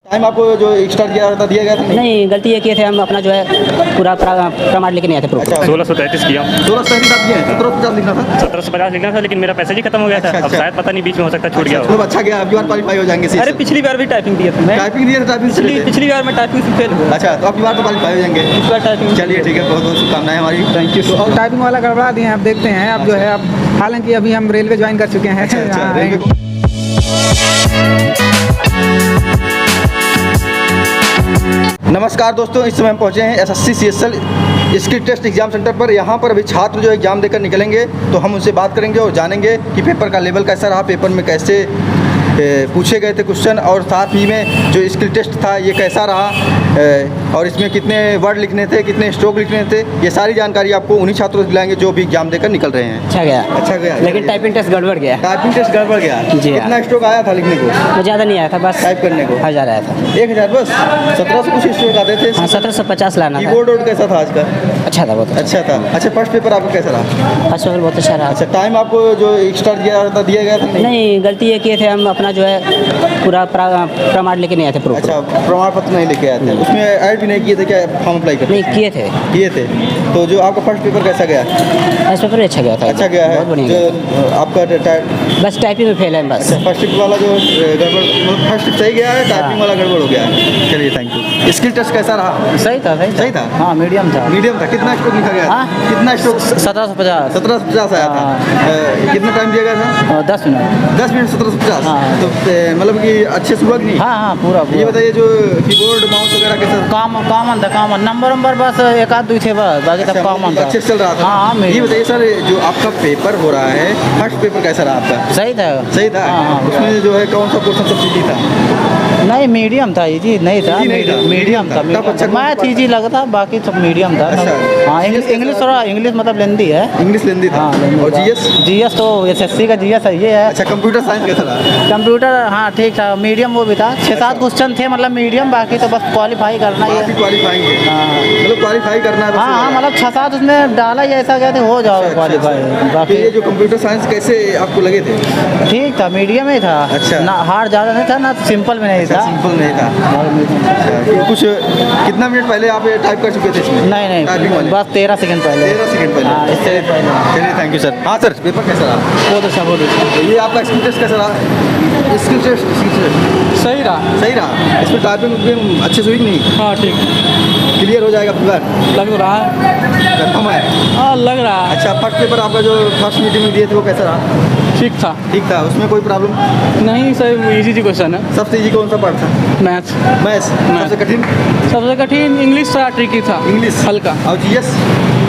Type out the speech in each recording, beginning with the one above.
Time आपको जो extra दिया गया था नहीं, गलती ये किए थे, हम अपना जो है पूरा प्रमाण लेके नहीं आए थे प्रूफ। अच्छा 1633 किया 16 आप दिए हैं 1750 लिखना था 1750 लिखना था, लेकिन मेरा पैसा ही खत्म हो गया था। अच्छा, अब अच्छा। शायद पता नहीं बीच में हो सकता छूट गया हो। खूब अच्छा गया, आपकी बार क्वालीफाई हो जाएंगे अरे पिछली बार भी टाइपिंग दिए थे मैं। टाइपिंग दिए थे टाइपिंग से लेते? पिछली बार मैं टाइपिंग से फेल हुआ। अच्छा तो आपकी बार तो क्वालीफाई हो जाएंगे इस बार टाइपिंग। चलिए ठीक है, बहुत बहुत शुभकामनाएं हमारी। Thank you. तो टाइपिंग वाला गड़बड़ा दिए हैं, आप देखते हैं आप जो है अब, हालांकि अभी हम रेलवे ज्वाइन कर चुके हैं। अच्छा हाँ, रेलवे नमस्कार दोस्तों, इस समय हम पहुंचे हैं SSC CSL skill test exam centre पर। यहाँ पर अभी छात्र जो एग्जाम देकर निकलेंगे तो हम उनसे बात करेंगे और जानेंगे कि पेपर का लेवल कैसा रहा, पेपर में कैसे पूछे गए थे क्वेश्चन, और साथ ही में जो स्किल टेस्ट था ये कैसा रहा, और इसमें कितने वर्ड लिखने थे, कितने स्ट्रोक लिखने थे, ये सारी जानकारी आपको उन्हीं छात्रों से दिलाएंगे जो भी एग्जाम देकर निकल रहे हैं। अच्छा गया, अच्छा गया, लेकिन टाइपिंग टेस्ट गड़बड़ गया। टाइपिंग टेस्ट गड़बड़ गया। जी हाँ। कितना स्ट्रोक आया था लिखने को? वो ज़्यादा नहीं आया था, बस टाइप करने को 1000 आया था। 1000 बस? 1700 कुछ स्ट्रोक आते थे। हाँ, 1750 लाना था। कीबोर्ड वोर्ड कैसा था आज का? अच्छा था, बहुत अच्छा था। अच्छा फर्स्ट पेपर आपका कैसा रहा? फर्स्ट पेपर बहुत अच्छा रहा। अच्छा टाइम आपको जो एक्स्ट्रा दिया गया था? नहीं, गलती ये किए थे, हम अपना जो है पूरा प्रमाण लेके नहीं आए थे प्रूफ। अच्छा प्रमाण पत्र नहीं लेके आए थे, उसमें ऐड भी नहीं किए थे क्या फॉर्म अप्लाई करने? नहीं किए थे। किए थे। तो जो आपका फर्स्ट पेपर कैसा गया? फर्स्ट पेपर अच्छा गया था। अच्छा गया है। बहुत बढ़िया गया। जो आपका बस टाइपिंग में फेल है बस। अच्छा फर्स्ट पेपर वाला जो गड़बड़, फर्स्ट सही गया है, टाइपिंग वाला गड़बड़ हो गया है। चलिए थैंक यू। स्किल टेस्ट कैसा रहा? सही था, सही था? हाँ, मीडियम था। मीडियम था। कितना स्ट्रोक लिखा गया? हाँ? कितना स्ट्रोक? 1750। 1750 आया था। कितना टाइम दिया गया था? 10 मिनट। 10 मिनट 1750। हाँ। तो मतलब कि अच्छे से हुआ कि नहीं? हाँ हाँ, पूरा ये बताइए जो कीबोर्ड माउस वगैरह कैसा? कॉमन था, कॉमन नंबर बस एक आध दो थे बस, बाकी सब कॉमन था। अच्छे से चल रहा था। हाँ, ये बताइए सर, जो आपका पेपर हो रहा है, फर्स्ट पेपर कैसा रहा आपका? सही था। सही था? हाँ। उसमें जो है कौन सा पोर्शन सबसे इजी था? नहीं, मीडियम था, इजी नहीं था। इजी नहीं था? मीडियम था। तब अच्छा मैथ इजी लगा था, बाकी सब मीडियम था। अच्छा। हाँ, इंग्लिश थोड़ा, इंग्लिश मतलब लेंदी है। इंग्लिश लेंदी था। हाँ, लेंदी और था। जीएस? तो एसएससी का जीएस है, ये है। अच्छा कंप्यूटर साइंस कैसा रहा? कंप्यूटर हाँ ठीक था, मीडियम वो भी था। 6-7 क्वेश्चन थे मतलब मीडियम, बाकी तो बस क्वालिफाई करना ही बाकी है। क्वालिफाई है। हाँ मतलब क्वालिफाई करना है बस। हाँ, मतलब 6-7 उसमें डाला ही ऐसा गया था, हो जाओगे क्वालिफाई। तो बाकी ये जो कंप्यूटर साइंस कैसे आपको लगे थे? ठीक था, मीडियम ही था। अच्छा। ना हार्ड ज़्यादा नहीं था, ना सिंपल में नहीं था। सिंपल नहीं था। अच्छा, कुछ कितना मिनट पहले आप ये टाइप कर चुके थे इसमें? नहीं टाइपिंग वाले? बस 13 सेकंड पहले। 13 सेकंड पहले? हाँ, इससे पहले। चलिए थैंक यू सर। हाँ सर, पेपर कैसा रहा? बहुत अच्छा, बहुत अच्छा। ये आपका स्किल टेस्ट कैसा रहा? स्किल टेस्ट सही रहा। सही रहा? इसमें टाइपिंग अच्छे से हुई कि नहीं? हाँ ठीक, क्लियर हो जाएगा आपकी बार? लग तो रहा है। कंफर्म है? हाँ लग रहा है। अच्छा फर्स्ट पेपर आपका जो फर्स्ट मीटिंग में दिए थे वो कैसा रहा? ठीक था। ठीक था, उसमें कोई प्रॉब्लम? नहीं सर, इजी क्वेश्चन है। सबसे इजी कौन सा पार्ट था? मैथ्स। मैथ्स? सबसे कठिन? सबसे कठिन इंग्लिश थोड़ा ट्रिकी था। इंग्लिश हल्का। और जीएस?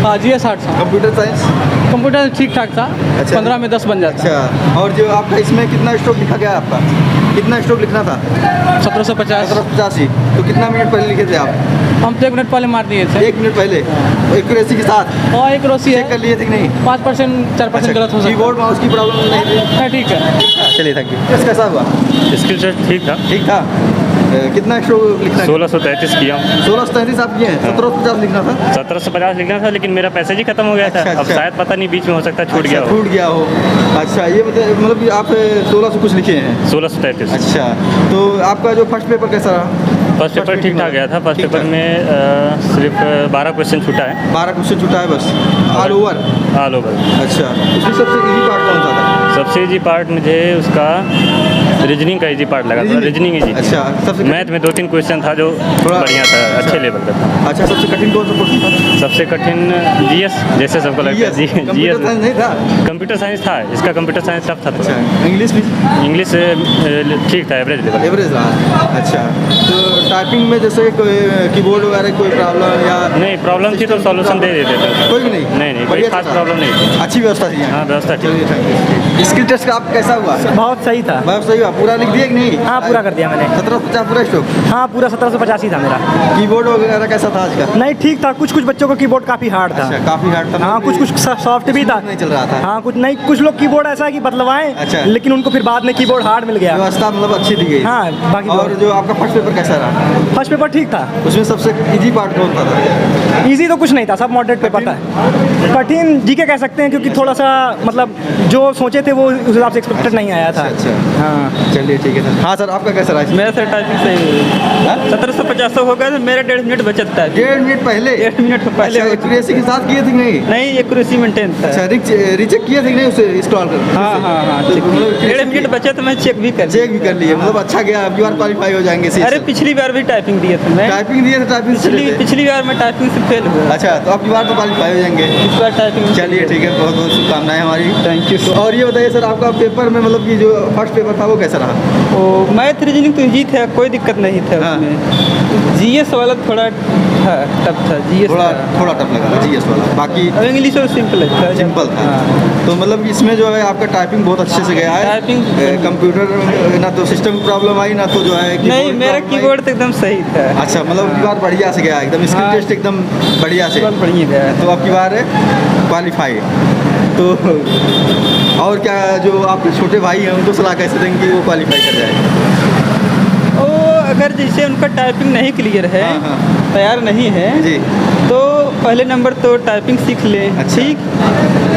हाँ, जीएस हार्ड था। Computer science? कंप्यूटर ठीक ठाक था। अच्छा। 15 में 10 बन जाता। अच्छा, और जो आपका इसमें कितना स्ट्रोक लिखा गया आपका? कितना स्ट्रोक लिखना था? 1750। 1785। तो कितना मिनट पहले लिखे थे आप? हम तो 1 मिनट पहले मार दिए थे। 1 मिनट पहले एक्यूरेसी के साथ और एक रोसी चेक कर है, लिए थे कि नहीं? 5% 4% गलत हो सकता कीबोर्ड माउस की प्रॉब्लम नहीं थी? है। ठीक है। चलिए थैंक यू। टेस्ट कैसा हुआ? स्किल टेस्ट ठीक था। ठीक था। कितना स्ट्रोक लिखना है? 1633 किया 1633 आप किए हैं? 1750 लिखना था? 1750 लिखना था, लेकिन मेरा पैसा ही खत्म हो गया था। अच्छा, अब अच्छा। शायद पता नहीं बीच में हो सकता छूट गया हो। छूट गया हो। अच्छा ये बताइए, मतलब कि आप 1600 कुछ लिखे हैं? 1633। अच्छा तो आपका जो फर्स्ट पेपर कैसा रहा? फर्स्ट पेपर ठीक ठाक गया था। फर्स्ट ठीक पेपर ठाक। में सिर्फ 12 क्वेश्चन छूटा है, 12 क्वेश्चन छूटा है बस ऑल ओवर? All over. अच्छा उसमें सबसे इजी पार्ट कौन सा था? सबसे इजी पार्ट मुझे उसका रीजनिंग का इजी पार्ट लगा था। Reasoning easy. अच्छा सबसे मैथ में 2-3 क्वेश्चन था जो थोड़ा बढ़िया था, अच्छा। अच्छे लेवल का था। अच्छा सबसे कठिन कौन सा क्वेश्चन था? सबसे कठिन जीएस, जैसे सबको लगता है कंप्यूटर जीएस। साइंस नहीं था? कंप्यूटर साइंस था, इसका कंप्यूटर साइंस टफ था थोड़ा। अच्छा इंग्लिश भी? इंग्लिश ठीक था, एवरेज लेवल। एवरेज रहा। अच्छा तो टाइपिंग में जैसे कोई कीबोर्ड वगैरह कोई प्रॉब्लम या? नहीं, प्रॉब्लम थी तो सॉल्यूशन दे देते थे। कोई भी नहीं? नहीं, कोई बढ़िया खास था। प्रॉब्लम नहीं थी। अच्छी व्यवस्था थी यहाँ? हाँ, व्यवस्था ठीक। चलिए थैंक यू। स्किल टेस्ट का आप कैसा हुआ? बहुत सही था। बहुत सही हुआ। पूरा लिख दिया कि नहीं? हाँ, पूरा कर दिया मैंने। 1750 पूरा स्ट्रोक? हाँ, पूरा 1750 ही था मेरा। कीबोर्ड वगैरह कैसा था आज का? नहीं ठीक था, कुछ बच्चों का कीबोर्ड काफ़ी हार्ड था। अच्छा काफी हार्ड था? हाँ, कुछ सॉफ्ट भी था। नहीं चल रहा था? हाँ, कुछ लोग कीबोर्ड ऐसा है कि बतलवाएं, अच्छा। लेकिन उनको फिर बाद में कीबोर्ड हार्ड मिल गया। व्यवस्था मतलब अच्छी दी गई? हाँ, बाकी और जो आपका फर्स्ट पेपर कैसा रहा? फर्स्ट पेपर ठीक था। उसमें सबसे इजी पार्ट कौन सा था? इजी तो कुछ नहीं था, सब मॉडरेट पेपर था। कठिन जीके कह सकते हैं, क्योंकि थोड़ा सा मतलब जो सोचे थे वो उस हिसाब से एक्सपेक्टेड नहीं आया था। अच्छा हाँ चलिए ठीक है सर। हाँ सर आपका कैसा रहा? मेरा सर टाइपिंग सही हुई। 1750 होगा तो मेरा 1.5 मिनट बचत था। 1.5 मिनट पहले? 1.5 मिनट पहले अच्छा, एक्यूरेसी के साथ किए थे कि नहीं? नहीं, एक्यूरेसी मेंटेन था। अच्छा, रिचेक किए थे कि नहीं उसे इंस्टॉल कर? हाँ हाँ हाँ, तो चेक मतलब किया। 1.5 मिनट बचा तो मैं चेक भी कर चेक भी कर लिए, मतलब अच्छा गया, अब की बार क्वालिफाई हो जाएंगे CSL। अरे पिछली बार भी टाइपिंग दिए थे मैं। टाइपिंग दिए थे, टाइपिंग से थे। पिछली बार मैं टाइपिंग से फेल हुआ। अच्छा, तो अब की बार तो क्वालिफाई हो जाएंगे। इस बार टाइपिंग। चलिए ठीक है, बहुत बहुत शुभकामनाएं हमारी। Thank you. तो और ये बताइए सर, आपका पेपर में मतलब कि जो फर्स्ट पेपर था वो कैसा रहा? वो मैथ रीजनिंग तो इजी था, कोई दिक्कत नहीं था हाँ। उसमें। जीएस वाला थोड़ा टफ था, जीएस थोड़ा टफ लगा था GS वाला, बाकी और इंग्लिश और सिंपल था। सिंपल था। हाँ। तो मतलब कि इसमें जो है आपका टाइपिंग बहुत अच्छे से गया है। टाइपिंग कंप्यूटर ना तो सिस्टम की प्रॉब्लम आई, ना तो जो है नहीं, कीबोर्ड मेरा प्रॉब्लम आई। कीबोर्ड तो एकदम सही था। अच्छा, मतलब की बार बढ़िया से गया एकदम, स्किल हाँ। टेस्ट एकदम बढ़िया से। बहुत बढ़िया गया। तो अब की बार क्वालिफाई। तो और क्या, जो आप छोटे भाई हैं उनको सलाह कैसे देंगे कि वो क्वालिफाई कर जाए? ओ, अगर जैसे उनका टाइपिंग नहीं क्लियर है, हाँ, हाँ। तैयार नहीं है, जी। तो पहले नंबर तो टाइपिंग सीख ले। अच्छा। ठीक,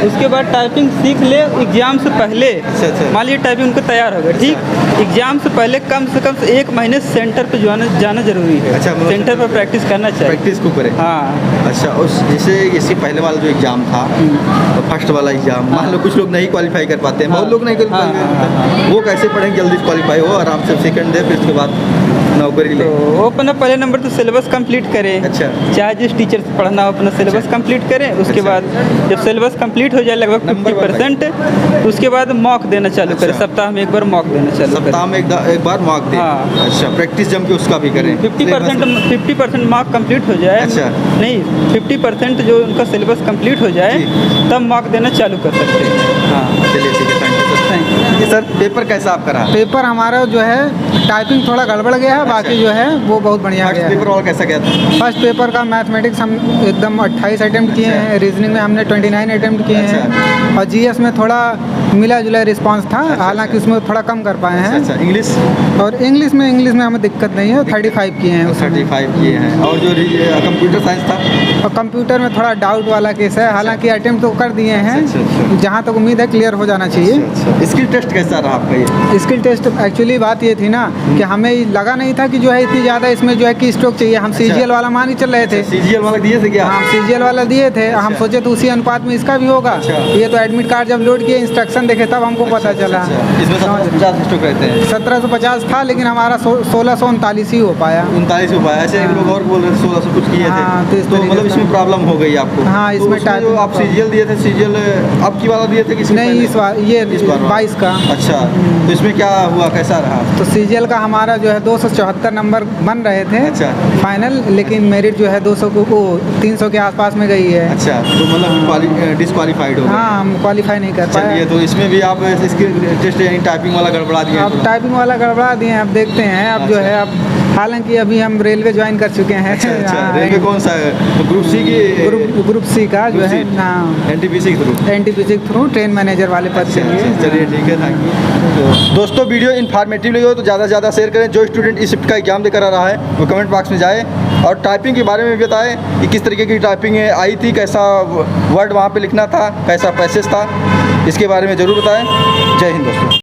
उसके बाद टाइपिंग सीख ले एग्जाम से पहले। अच्छा। मान लीजिए टाइपिंग उनको तैयार होगा, ठीक, एग्जाम से पहले कम से कम 1 महीने सेंटर पे जाना जरूरी है। अच्छा, मतलब सेंटर पर प्रैक्टिस करना चाहिए। प्रैक्टिस को करें। हाँ। अच्छा, उस जैसे इससे पहले वाला जो एग्ज़ाम था, तो फर्स्ट वाला एग्ज़ाम, मान लो कुछ लोग नहीं क्वालिफाई कर पाते हैं, बहुत लोग नहीं क्वालिफाई हाँ, कर हाँ, पाते हैं, वो कैसे पढ़ेंगे जल्दी क्वालिफाई हो, आराम से सेकंड दे, फिर उसके बाद नौकरी ले? तो वो अपना पहले नंबर तो सिलेबस कंप्लीट करें। अच्छा। चाहे जिस टीचर से पढ़ना हो अपना सिलेबस कंप्लीट करें। उसके अच्छा। बाद जब सिलेबस कंप्लीट हो जाए लगभग नंबर 50%, उसके बाद मॉक देना चालू करें। अच्छा। सप्ताह में एक बार मॉक देना चालू करें। सप्ताह में एक बार मॉक दे। हाँ। अच्छा, प्रैक्टिस जम के उसका भी करें। 50% मॉक कंप्लीट हो जाए। अच्छा। नहीं, 50% जो उनका सिलेबस कंप्लीट हो जाए जी। तब मॉक देना चालू कर सकते हैं। हाँ, चलिए ठीक है, thank you sir. Thank you. ये सर पेपर कैसा आपका रहा? पेपर हमारा जो है टाइपिंग थोड़ा गड़बड़ गया है, बाकी जो है वो बहुत बढ़िया फर्स्ट गया है। पेपर वाला कैसा गया था? फर्स्ट पेपर का मैथमेटिक्स हम एकदम 28 अटेम्प्ट किए अच्छा। हैं, रीजनिंग में हमने 29 अटेम्प्ट किए अच्छा। हैं, और जीएस में थोड़ा मिला जुला रिस्पांस था, अच्छा, हालांकि अच्छा। उसमें थोड़ा कम कर पाए हैं। अच्छा, इंग्लिश? और इंग्लिश में हमें दिक्कत नहीं है, 35 किए हैं उसमें। 35 किए हैं। और जो कंप्यूटर साइंस था? और कंप्यूटर में थोड़ा डाउट वाला केस है, हालांकि अटेम्प्ट तो कर दिए हैं, अच्छा, अच्छा। जहाँ तक उम्मीद है क्लियर हो जाना चाहिए। अच्छा, स्किल टेस्ट कैसा रहा आपका ये? स्किल टेस्ट एक्चुअली बात ये थी ना कि हमें लगा नहीं था कि जो है इतनी ज़्यादा इसमें जो है कि स्ट्रोक चाहिए। हम CGL वाला मान ही चल रहे थे। CGL वाला दिए थे क्या? हम CGL वाला दिए थे, हम सोचे तो उसी अनुपात में इसका भी होगा। अच्छा। ये तो एडमिट कार्ड जब लोड किए, इंस्ट्रक्शन देखे तब हमको पता चला। अच्छा, इसमें 750 स्ट्रोक रहते हैं। 1750 था, लेकिन हमारा 1639 ही हो पाया। 39 हो पाया। ऐसे एक लोग और बोल रहे थे 1600 कुछ किए हाँ, तो थे। इस तो तरीके मतलब से- इसमें प्रॉब्लम हो गई आपको? हाँ, तो इसमें जो टाइपिंग आप CGL दिए थे, CGL अब की वाला दिए थे कि इसके नहीं, पहले? इस बार ये इस बार 22 का। अच्छा, तो इसमें क्या हुआ, कैसा रहा? तो CGL का हमारा जो है 274 नंबर बन रहे थे अच्छा। फाइनल, लेकिन मेरिट जो है 200 को 300 के आसपास में गई है। अच्छा, तो मतलब डिस्क्वालीफाइड हो गए। हाँ, हम क्वालिफाई नहीं कर चलिए, पाए। तो इसमें भी आप स्किल टेस्ट यानी टाइपिंग वाला गड़बड़ा दिए अब हैं? टाइपिंग वाला गड़बड़ा दिए हैं, अब देखते हैं। अब जो है, अब हालांकि अभी हम रेलवे ज्वाइन कर चुके हैं। अच्छा, अच्छा, हाँ, रेलवे कौन सा है? तो ग्रुप सी की? ग्रुप सी का जो है ना, NTPC के थ्रू? NTPC के थ्रू ट्रेन मैनेजर वाले पद के लिए। चलिए ठीक है, थैंक यू। तो दोस्तों, वीडियो इन्फॉर्मेटिव लगी हो तो ज़्यादा से ज़्यादा शेयर करें। जो स्टूडेंट इस शिफ्ट का एग्जाम देकर आ रहा है वो कमेंट बॉक्स में जाए और टाइपिंग के बारे में भी बताएं कि किस तरीके की टाइपिंग आई थी, कैसा वर्ड वहाँ पे लिखना था, कैसा पैसेज था, इसके बारे में ज़रूर बताएं। जय हिंद दोस्तों।